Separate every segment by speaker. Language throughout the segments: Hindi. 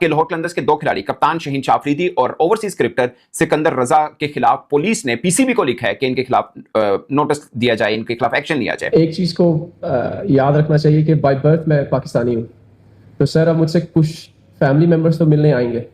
Speaker 1: कि लाहौर कलंदर्स के 2 खिलाड़ी कप्तान शहीन शाह अफरीदी और ओवरसीज क्रिकेटर सिकंदर रजा के खिलाफ पुलिस ने पीसीबी को लिखा है कि इनके खिलाफ नोटिस दिया जाए, इनके खिलाफ एक्शन लिया जाए।
Speaker 2: एक चीज को याद रखना चाहिए कि बाय बर्थ मैं पाकिस्तानी हूँ, तो सर अब मुझसे कुछ फैमिली मेंबर्स तो मिलने आएंगे।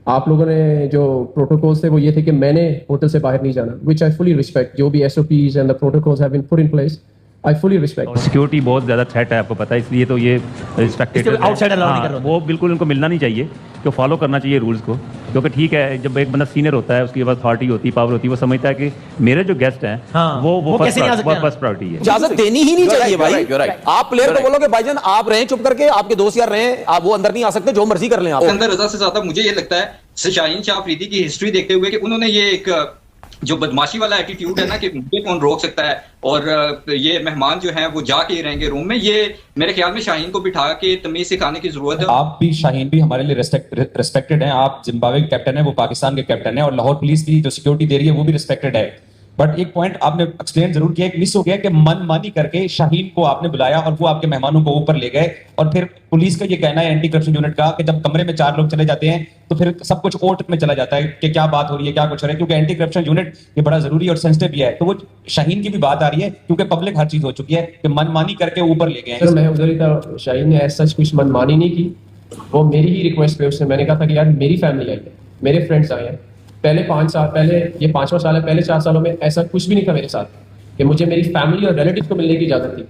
Speaker 2: आप लोगों ने जो प्रोटोकॉल्स थे वो ये थे कि मैंने होटल से बाहर नहीं जाना, विच आई फुली रिस्पेक्ट। जो भी SOPs and the protocols have been put in place, I fully respect.
Speaker 3: Security बहुत ज़्यादा थ्रेट है, आपको पता है, इसलिए तो ये रिस्पेक्टेड है।
Speaker 4: आउटसाइड अलाउ नहीं कर रहे,
Speaker 3: वो बिल्कुल उनको मिलना नहीं चाहिए, कि फॉलो करना चाहिए रूल्स को, क्योंकि ठीक है जब एक बंदा सीनियर होता है उसके पास अथॉरिटी होती है, पावर होती है, वो समझता है कि मेरे जो गेस्ट हैं वो फर्स्ट प्रायोरिटी है।
Speaker 4: इजाजत देनी ही नहीं चाहिए भाई। आप प्लेयर को बोलो कि भाईजान आप रहें चुप करके, आपके दोस्त यार रहें, आप वो अंदर नहीं आ सकते, जो मर्जी कर लें आप।
Speaker 5: अंदर रजा से ज्यादा मुझे ये लगता है शाहीन शाह अफरीदी की हिस्ट्री देखते हुए कि उन्होंने ये एक जो बदमाशी वाला एटीट्यूड है ना कि मुझे कौन रोक सकता है, और ये मेहमान जो हैं वो जाके ही रहेंगे रूम में, ये मेरे ख्याल में शाहीन को बिठा के तमीज सिखाने की जरूरत है।
Speaker 6: आप भी, शाहीन भी हमारे लिए रिस्पेक्टेड हैं। आप जिम्बाब्वे के कैप्टन है, वो पाकिस्तान के कैप्टन है, और लाहौर पुलिस की जो सिक्योरिटी दे रही है वो भी रिस्पेक्टेड है। बट एक पॉइंट आपने एक्सप्लेन जरूर किया, एक मिस हो गया कि मनमानी करके शाहीन को आपने बुलाया और वो आपके मेहमानों को ऊपर ले गए, और फिर पुलिस का ये कहना है एंटी करप्शन यूनिट का कि जब कमरे में 4 लोग चले जाते हैं तो फिर सब कुछ ओट में चला जाता है कि क्या बात हो रही है, क्या कुछ हो रहा है, क्योंकि एंटी करप्शन यूनिट ये बड़ा जरूरी और सेंसिटिव भी है। तो वो शाहीन की भी बात आ रही है, क्योंकि पब्लिक हर चीज हो चुकी है कि मनमानी करके ऊपर ले गए।
Speaker 2: मैं उधर ही था, शाहीन ने ऐसा कुछ मनमानी नहीं की, वो मेरी ही रिक्वेस्ट पे उसने, मैंने कहा था कि यार मेरी फैमिली आई है, मेरे फ्रेंड्स आए हैं, पहले 5 साल पहले, ये 5वां साल है, पहले 4 सालों में ऐसा कुछ भी नहीं था मेरे साथ कि मुझे मेरी फैमिली और रिलेटिव को मिलने की इजाजत थी।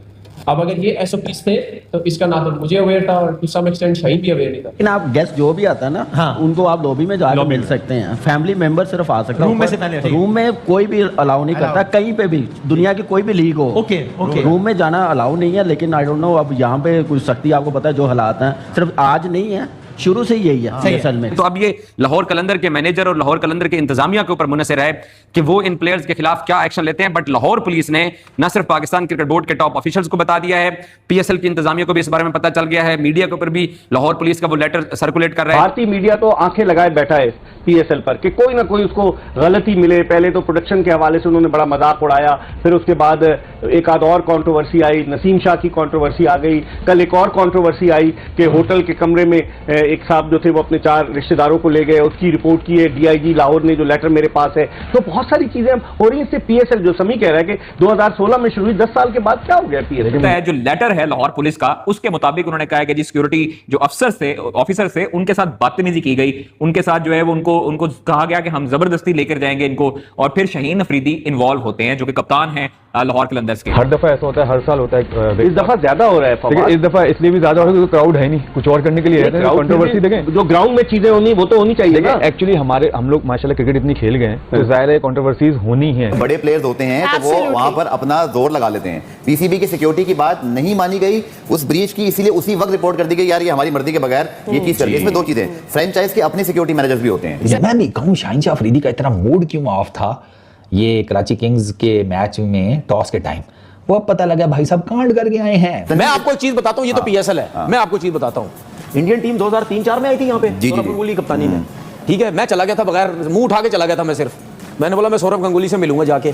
Speaker 2: अब अगर ये एसओपीज थे तो इसका ना तो मुझे अवेयर था और टू सम एक्सटेंट शाहीन भी अवेयर नहीं था।
Speaker 7: लेकिन आप गेस्ट जो भी आता है ना, उनको आप लॉबी में जाकर मिल सकते हैं, फैमिली मेंबर सिर्फ आ सकते हैं,
Speaker 4: रूम में से पहले
Speaker 7: रूम में कोई भी अलाउ नहीं करता, कहीं पे भी दुनिया की कोई भी लीग हो।
Speaker 4: ओके
Speaker 7: रूम में जाना अलाउ नहीं है, लेकिन आई डोंट नो अब यहाँ पे कुछ सख्ती, आपको पता है जो हालात हैं, सिर्फ आज नहीं है, शुरू से यही है असल में।
Speaker 1: तो अब ये लाहौर कलंदर के मैनेजर और लाहौर कलंदर के इंतजामिया के ऊपर मुनहसर है कि वो इन प्लेयर्स के खिलाफ क्या एक्शन लेते हैं। बट लाहौर पुलिस ने न सिर्फ पाकिस्तान क्रिकेट बोर्ड के टॉप ऑफिशियल्स को बता दिया है, पीएसएल की इंतजामिया को भी इस बारे में पता चल गया है, मीडिया के ऊपर भी लाहौर पुलिस का वो लेटर सर्कुलेट कर रहा है।
Speaker 8: भारतीय मीडिया तो आंखें लगाए बैठा है पीएसएल पर कि कोई ना कोई उसको गलती मिले। पहले तो प्रोडक्शन के हवाले से उन्होंने बड़ा मजाक उड़ाया, फिर उसके बाद एक आध और कंट्रोवर्सी आई, नसीम शाह की कंट्रोवर्सी आ गई, कल एक और कंट्रोवर्सी आई कि होटल के कमरे में एक साहब जो थे वो अपने 4 रिश्तेदारों को ले गए, उसकी रिपोर्ट की है डीआईजी लाहौर ने, जो लेटर मेरे पास है। तो बहुत सारी चीजें हो रही है इससे। पीएसएल जो समी कह रहा है कि 2016 में शुरू हुई, 10 साल के बाद क्या हो गया पीएसएल।
Speaker 1: जो लेटर है लाहौर पुलिस का, उसके मुताबिक उन्होंने कहा है कि जी सिक्योरिटी जो ऑफिसर थे उनके साथ बदतमीजी की गई, उनके साथ जो है वो उनको कहा गया कि हम जबरदस्ती लेकर जाएंगे इनको, और फिर शाहीन अफरीदी इन्वॉल्व होते हैं जो कि कप्तान हैं लाहौर कलंदर्स के।
Speaker 9: हर दफा ऐसा होता है, हर साल होता है,
Speaker 8: इस दफा ज्यादा हो रहा है।
Speaker 9: इस दफा इसलिए भी ज्यादा हो रहा है क्योंकि क्राउड है नहीं, कुछ और करने के लिए है। कंट्रोवर्सी देखें,
Speaker 8: जो ग्राउंड में चीजें होनी वो तो होनी चाहिए ना।
Speaker 9: एक्चुअली हम लोग माशाल्लाह क्रिकेट इतनी खेल गए हैं तो जाहिर है कंट्रोवर्सीज होनी है।
Speaker 10: बड़े प्लेयर्स होते हैं तो वो वहां पर अपना जोर लगा लेते हैं। पीसीबी की सिक्योरिटी की बात नहीं मानी गई, उस ब्रीच की, इसीलिए उसी वक्त रिपोर्ट कर दी गई यार ये हमारी मर्जी के बगैर ये चीज कर दी। इसमें 2 चीजें, फ्रेंचाइज के अपने सिक्योरिटी मैनेजर्स भी होते हैं।
Speaker 11: मैं भी कहूँ शाहीन शाह अफरीदी का इतना मूड क्यों ऑफ था ये कराची किंग्स के मैच में टॉस के टाइम, वो अब पता लगा भाई साहब कांड करके आए हैं।
Speaker 4: मैं आपको एक चीज बताता हूँ, ये तो पीएसएल है, मैं आपको चीज बताता हूँ, इंडियन टीम 2003-4 में आई थी यहाँ पे सौरभ गंगुली कप्तानी में, ठीक है। मैं चला गया था बगैर मुंह उठा के चला गया था, मैं सिर्फ मैंने बोला मैं सौरभ गंगुली से मिलूंगा जाके,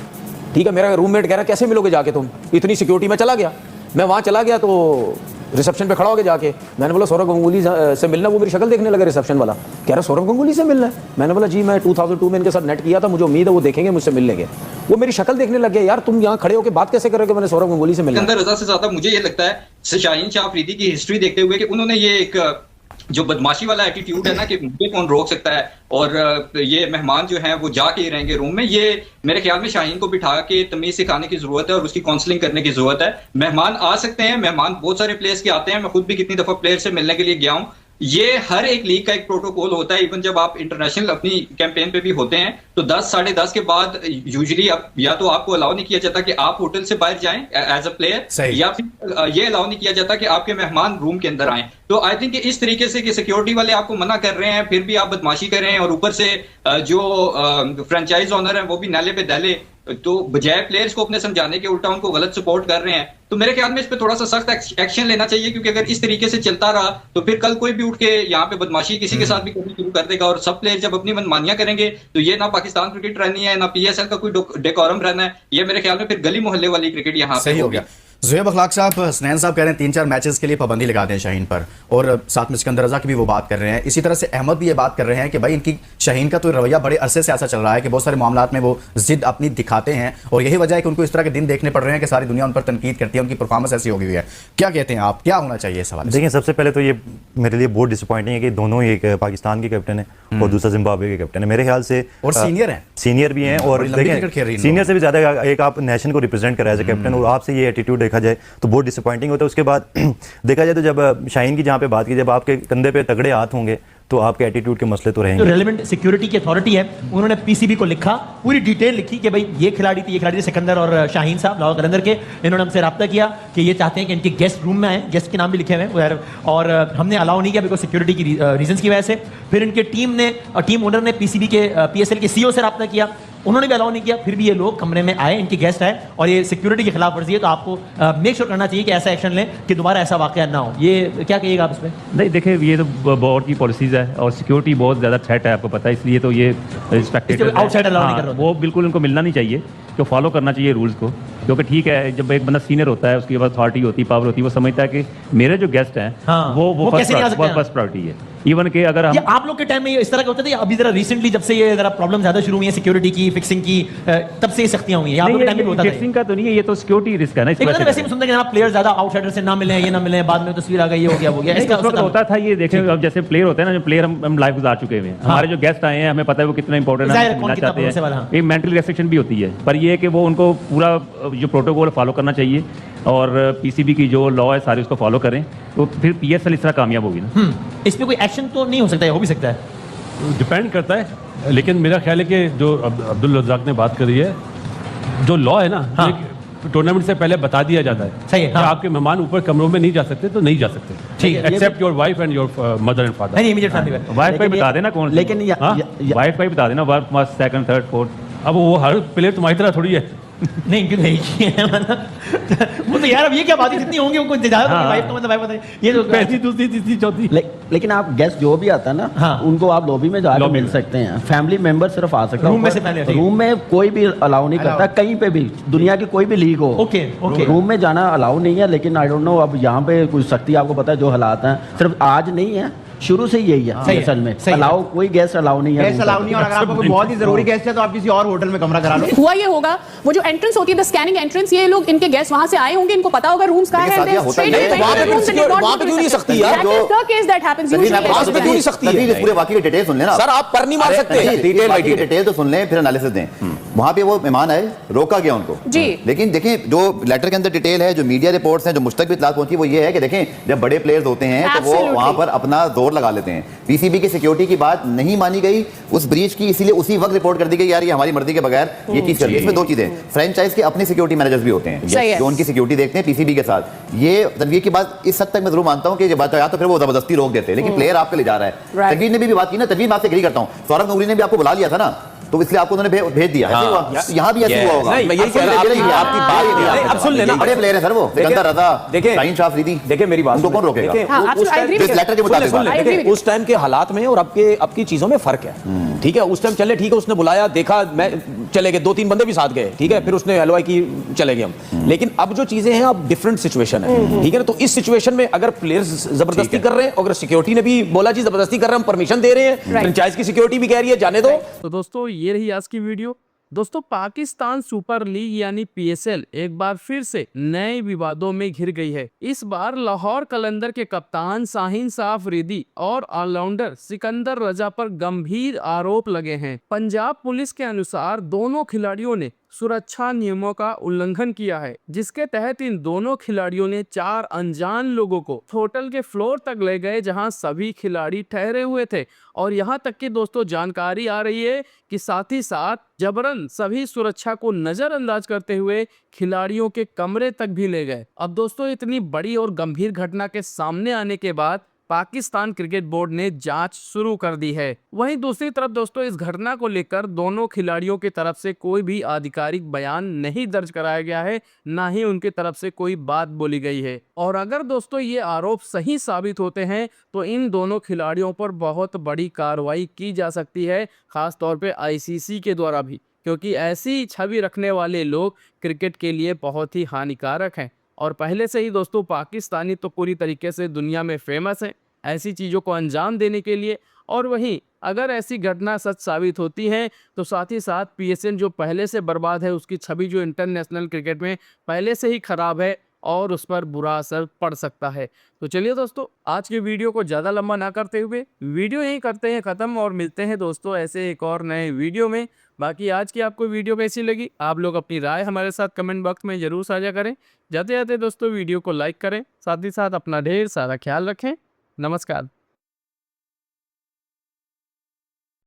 Speaker 4: ठीक है। मेरा रूममेट कह रहा कैसे मिलोगे जाके तुम, इतनी सिक्योरिटी में चला गया। मैं वहाँ चला गया तो रिसेप्शन पे खड़ा हो गया जाके, मैंने बोला सौरभ गंगुली से मिलना, वो मेरी शक्ल देखने लगा रिसेप्शन वाला, कह रहा सौरभ गंगुली से मिलना है। मैंने बोला जी मैं 2002 में इनके साथ नेट किया था, मुझे उम्मीद है वो देखेंगे मुझसे मिल लेंगे। वो मेरी शक्ल देखने लग गया, यार तुम यहाँ खड़े होकर बात कैसे कर रहे हो, मैंने सौरभ गंगुली से मिलना।
Speaker 5: अंदर रजा से ज्यादा मुझे ये लगता है शाहीन शाह अफरीदी की हिस्ट्री देखते हुए कि उन्होंने ये एक जो बदमाशी वाला एटीट्यूड है ना कि मुझे कौन रोक सकता है, और ये मेहमान जो हैं वो जाके ही रहेंगे रूम में, ये मेरे ख्याल में शाहीन को बिठा के तमीज सिखाने की जरूरत है और उसकी काउंसलिंग करने की जरूरत है। मेहमान आ सकते हैं, मेहमान बहुत सारे प्लेयर्स के आते हैं, मैं खुद भी कितनी दफा प्लेयर से मिलने के लिए गया हूँ। ये हर एक लीग का एक प्रोटोकॉल होता है। इवन जब आप इंटरनेशनल अपनी कैंपेन पे भी होते हैं तो 10 साढ़े 10 के बाद यूजुअली या तो आपको अलाउ नहीं किया जाता कि आप होटल से बाहर जाएं एज अ प्लेयर, या फिर ये अलाउ नहीं किया जाता कि आपके मेहमान रूम के अंदर आएं। तो आई थिंक इस तरीके से कि सिक्योरिटी वाले आपको मना कर रहे हैं, फिर भी आप बदमाशी कर रहे हैं, और ऊपर से जो फ्रेंचाइज ओनर है वो भी नाले पे डाले, तो बजाय प्लेयर्स को अपने समझाने के उल्टा उनको गलत सपोर्ट कर रहे हैं। तो मेरे ख्याल में इस पे थोड़ा सा सख्त एक्शन लेना चाहिए, क्योंकि अगर इस तरीके से चलता रहा तो फिर कल कोई भी उठ के यहाँ पे बदमाशी किसी के साथ भी करनी शुरू कर देगा, और सब प्लेयर जब अपनी मनमानियां करेंगे तो ये ना पाकिस्तान क्रिकेट रहनी है, ना पीएसएल का कोई डेकोरम रहना है, ये मेरे ख्याल में फिर गली मोहल्ले वाली क्रिकेट यहाँ पे हो गया।
Speaker 12: ज़ुहैब अखलाक साहब, हसनैन साहब कह रहे हैं 3-4 मैचेस के लिए पाबंदी लगा दें शाहीन पर, और साथ में सिकंदर रजा की भी वो बात कर रहे हैं। इसी तरह से अहमद भी ये बात कर रहे हैं कि भाई इनकी शाहीन का तो रवैया बड़े अरसे से ऐसा चल रहा है कि बहुत सारे मामलात में वो जिद अपनी दिखाते हैं, और यही वजह है कि उनको इस तरह के दिन देखने पड़ रहे हैं कि सारी दुनिया उन पर तनकीद करती है, उनकी परफॉर्मेंस ऐसी हो गई है। क्या कहते हैं आप, क्या होना चाहिए इस सवाल?
Speaker 13: देखिए, सबसे पहले तो ये मेरे लिए बहुत डिसअपॉइंटिंग है कि दोनों ही, एक पाकिस्तान के कैप्टन है और दूसरा जिम्बाब्वे के कैप्टन है। मेरे ख्याल से
Speaker 12: और सीनियर भी हैं, और
Speaker 13: सीनियर से भी ज़्यादा एक आप नेशन को रिप्रेजेंट कर रहे हैं एज ए कैप्टन, और आपसे ये एटीट्यूड देखा जाए तो बहुत डिसअपॉइंटिंग होता है। उसके बाद देखा जाए तो जब शाहीन की जहाँ पे बात की, जब आपके कंधे पे तगड़े हाथ होंगे तो आपके एटीट्यूड के मसले तो रहेंगे।
Speaker 14: जो रेलेवेंट सिक्योरिटी की अथॉरिटी है उन्होंने पीसीबी को लिखा, पूरी डिटेल लिखी कि भाई ये खिलाड़ी थे सिकंदर और शाहीन साहब लाहौर कलंदर के। इन्होंने हमसे रब्ता किया कि ये चाहते हैं कि इनके गेस्ट रूम में आए, गेस्ट के नाम भी लिखे हुए हैं, और हमने अलाउ नहीं किया बिकॉज सिक्योरिटी की रीजंस की वजह से। फिर इनके टीम ओनर ने पीसीबी के पीएसएल के सीईओ से रब्ता किया, उन्होंने भी अलाउ नहीं किया। फिर भी ये लोग कमरे में आए, इनके गेस्ट आए, और ये सिक्योरिटी के खिलाफ वर्जी है। तो आपको मेक श्योर करना चाहिए कि ऐसा एक्शन लें कि दोबारा ऐसा वाकया ना हो। ये क्या कहिएगा आप इसमें?
Speaker 3: नहीं, देखिए, ये तो बोर्ड की पॉलिसीज है और सिक्योरिटी बहुत ज़्यादा थ्रेट है, आपको पता है, इसलिए तो ये रिस्पेक्टेड
Speaker 14: आउटसाइड अलाउ नहीं कर रहा,
Speaker 3: वो बिल्कुल उनको मिलना नहीं चाहिए, तो फॉलो करना चाहिए रूल्स को। क्योंकि ठीक है, जब एक बंदा सीनियर होता है, उसके बाद अथॉरिटी होती है, पावर होती है, वो समझता है कि मेरे जो गेस्ट हैं वो फर्स्ट प्रायोरिटी है। इवन के अगर हम
Speaker 14: आप लोग के टाइम में इस तरह के होते थे, अभी जरा रिसेंटली जब से ये जरा प्रॉब्लम ज्यादा शुरू हुई है सिक्योरिटी की, फिक्सिंग की, तब से ये सख्तियां हुई हैं। आप लोग के टाइम में होता था?
Speaker 3: फिक्सिंग का तो नहीं है, ये तो सिक्योरिटी रिस्क है ना।
Speaker 14: वैसे सुनते हैं कि प्लेयर ज्यादा आउटसाइडर से ना मिले, ये ना मिले, बाद में तस्वीर आ गई, ये हो गया
Speaker 3: इसका होता था। ये देखें, अब जैसे प्लेयर होते हैं ना, जो प्लेयर हम लाइफ गुजार चुके हुए हैं, हमारे जो गेस्ट आए हैं, हमें पता है वो कितना इंपॉर्टेंट है, मिलना चाहते हैं। एक मेंटल रेस्ट्रिक्शन भी होती है, पर ये है कि वो उनको पूरा जो प्रोटोकॉल फॉलो करना चाहिए, और पीसीबी की जो लॉ है सारी उसको फॉलो करें, तो फिर पीएसएल इस तरह कामयाब होगी ना।
Speaker 14: इस पे कोई एक्शन तो नहीं हो सकता है? हो भी सकता है,
Speaker 15: डिपेंड करता है, लेकिन मेरा ख्याल है कि जो अब्दुल रज़ाक ने बात करी है, जो लॉ है ना, टूर्नामेंट से पहले बता दिया जाता है।
Speaker 14: सही है,
Speaker 15: आपके मेहमान ऊपर कमरों में नहीं जा सकते तो नहीं जा सकते, ठीक है, except your wife and your mother and father.
Speaker 14: Immediate family में
Speaker 3: वाइफ का ही बता देना कौन,
Speaker 14: लेकिन
Speaker 3: वाइफ का ही बता देना, फर्स्ट सेकंड थर्ड फोर्थ।
Speaker 15: अब वो हर प्लेयर तुम्हारी तरह थोड़ी है।
Speaker 14: नहीं, क्यों नहीं है वो तो यार, अब ये क्या बात है, जितनी होंगी उनको वाइफ का मतलब वाइफ बताइए, ये तो
Speaker 15: पहली दूसरी तीसरी चौथी।
Speaker 7: लेकिन आप गेस्ट जो भी आता है ना, उनको आप लॉबी में जाकर मिल सकते हैं। फैमिली मेंबर सिर्फ आ सकता है
Speaker 14: रूम में से पहले,
Speaker 7: रूम में कोई भी अलाउ नहीं करता, कहीं पे भी, दुनिया की कोई भी लीग हो।
Speaker 14: ओके,
Speaker 7: रूम में जाना अलाउ नहीं है। लेकिन आई डोंट नो, अब यहाँ पे कुछ सख्ती, आपको पता है जो हालात हैं, सिर्फ आज नहीं है, शुरू से यही है असल में। अलाउ कोई गेस्ट अलाउ नहीं है,
Speaker 16: गेस्ट अलाउ नहीं है। और अगर आपको कोई बहुत ही जरूरी गेस्ट है तो आप किसी और होटल में कमरा करा लो।
Speaker 17: हुआ ये होगा, वो जो एंट्रेंस होती है, द स्कैनिंग एंट्रेंस, ये लोग इनके गेस्ट वहां से आए होंगे, इनको पता होगा रूम्स कहां है,
Speaker 4: वहां पे क्यों नहीं सकती यार? जो
Speaker 17: केस दैट हैपेंस
Speaker 4: वहां पे क्यों नहीं सकती है?
Speaker 10: पूरे वाकई की डिटेल सुन लेना
Speaker 4: सर, आप पर नहीं मार सकते।
Speaker 10: डिटेल तो सुन लें, फिर एनालिसिस दें। वहां पे वो मेहमान आए, रोका गया उनको
Speaker 17: जी,
Speaker 10: लेकिन देखें जो लेटर के अंदर डिटेल है, जो मीडिया रिपोर्ट्स हैं, जो मुझ तक भी इत्तलात पहुंची, वो ये है कि देखें, जब बड़े प्लेयर्स होते हैं तो वो वहां पर अपना जोर लगा लेते हैं। पीसीबी की सिक्योरिटी की बात नहीं मानी गई, उस ब्रीच की, इसीलिए उसी वक्त रिपोर्ट कर दी गई, यार ये हमारी मर्जी के बगैर ये चीज कर रही है। इसमें दो चीजें, फ्रेंचाइज के अपने सिक्योरिटी मैनेजर्स भी होते हैं जो उनकी सिक्योरिटी देखते हैं पीसीबी के साथ। ये तनवीर की बात इस हद तक मैं जरूर मानता हूं कि ये बात या तो फिर वो जबरदस्ती रोक देते हैं, लेकिन प्लेयर आपके ले जा रहा है। तनवीर ने भी बात की ना, तनवीर मैं आपसे एग्री करता हूं, सौरभ गंगूली ने भी आपको बुला लिया था ना, तो इसलिए आपको उन्होंने भेज दिया। यहाँ भी ऐसे हुआ होगा।
Speaker 4: नहीं, मैं यही कह रहा हूं, आपकी बात अब सुन लेना,
Speaker 10: बड़े प्लेयर हैं सर वो, सिकंदर रजा, शाहीन शाह अफरीदी।
Speaker 4: देखिए मेरी बात,
Speaker 10: उनको कौन रोकेगा?
Speaker 4: इस लेटर के मुताबिक उस टाइम के हालात में और अब की चीजों में फर्क है, ठीक है। उस टाइम चले, ठीक है, उसने बुलाया, देखा, मैं चले गए, 2-3 बंदे भी साथ गए, ठीक है, फिर उसने एलओआई की, चले गए हम। लेकिन अब जो चीजें हैं, अब डिफरेंट सिचुएशन है, ठीक है ना। तो इस सिचुएशन में अगर प्लेयर्स जबरदस्ती कर रहे हैं, अगर सिक्योरिटी ने भी बोला जी जबरदस्ती कर रहे हैं, हम परमिशन दे रहे हैं, फ्रेंचाइज की सिक्योरिटी भी कह रही है जाने दो।
Speaker 18: तो दोस्तों, ये रही आज की वीडियो। दोस्तों, पाकिस्तान सुपर लीग यानी पीएसएल एक बार फिर से नए विवादों में घिर गई है। इस बार लाहौर कलंदर के कप्तान शाहीन शाह अफरीदी और ऑलराउंडर सिकंदर रजा पर गंभीर आरोप लगे हैं। पंजाब पुलिस के अनुसार दोनों खिलाड़ियों ने सुरक्षा नियमों का उल्लंघन किया है, जिसके तहत इन दोनों खिलाड़ियों ने 4 अनजान लोगों को होटल के फ्लोर तक ले गए, जहां सभी खिलाड़ी ठहरे हुए थे। और यहां तक कि दोस्तों, जानकारी आ रही है कि साथ ही साथ जबरन सभी सुरक्षा को नजरअंदाज करते हुए खिलाड़ियों के कमरे तक भी ले गए। अब दोस्तों, इतनी बड़ी और गंभीर घटना के सामने आने के बाद पाकिस्तान क्रिकेट बोर्ड ने जांच शुरू कर दी है। वहीं दूसरी तरफ दोस्तों, इस घटना को लेकर दोनों खिलाड़ियों की तरफ से कोई भी आधिकारिक बयान नहीं दर्ज कराया गया है, ना ही उनकी तरफ से कोई बात बोली गई है। और अगर दोस्तों ये आरोप सही साबित होते हैं तो इन दोनों खिलाड़ियों पर बहुत बड़ी कार्रवाई की जा सकती है, खास तौर पे आईसीसी के द्वारा भी, क्योंकि ऐसी छवि रखने वाले लोग क्रिकेट के लिए बहुत ही हानिकारक हैं। और पहले से ही दोस्तों पाकिस्तानी तो पूरी तरीके से दुनिया में फेमस है ऐसी चीज़ों को अंजाम देने के लिए। और वहीं अगर ऐसी घटना सच साबित होती है तो साथ ही साथ PSL जो पहले से बर्बाद है उसकी छवि जो इंटरनेशनल क्रिकेट में पहले से ही खराब है और उस पर बुरा असर पड़ सकता है। तो चलिए दोस्तों आज के वीडियो को ज़्यादा लंबा ना करते हुए वीडियो यहीं करते हैं ख़त्म और मिलते हैं दोस्तों ऐसे एक और नए वीडियो में। बाकी आज की आपको वीडियो कैसी लगी आप लोग अपनी राय हमारे साथ कमेंट बॉक्स में ज़रूर साझा करें। जाते जाते दोस्तों वीडियो को लाइक करें, साथ ही साथ अपना ढेर सारा ख्याल रखें। नमस्कार।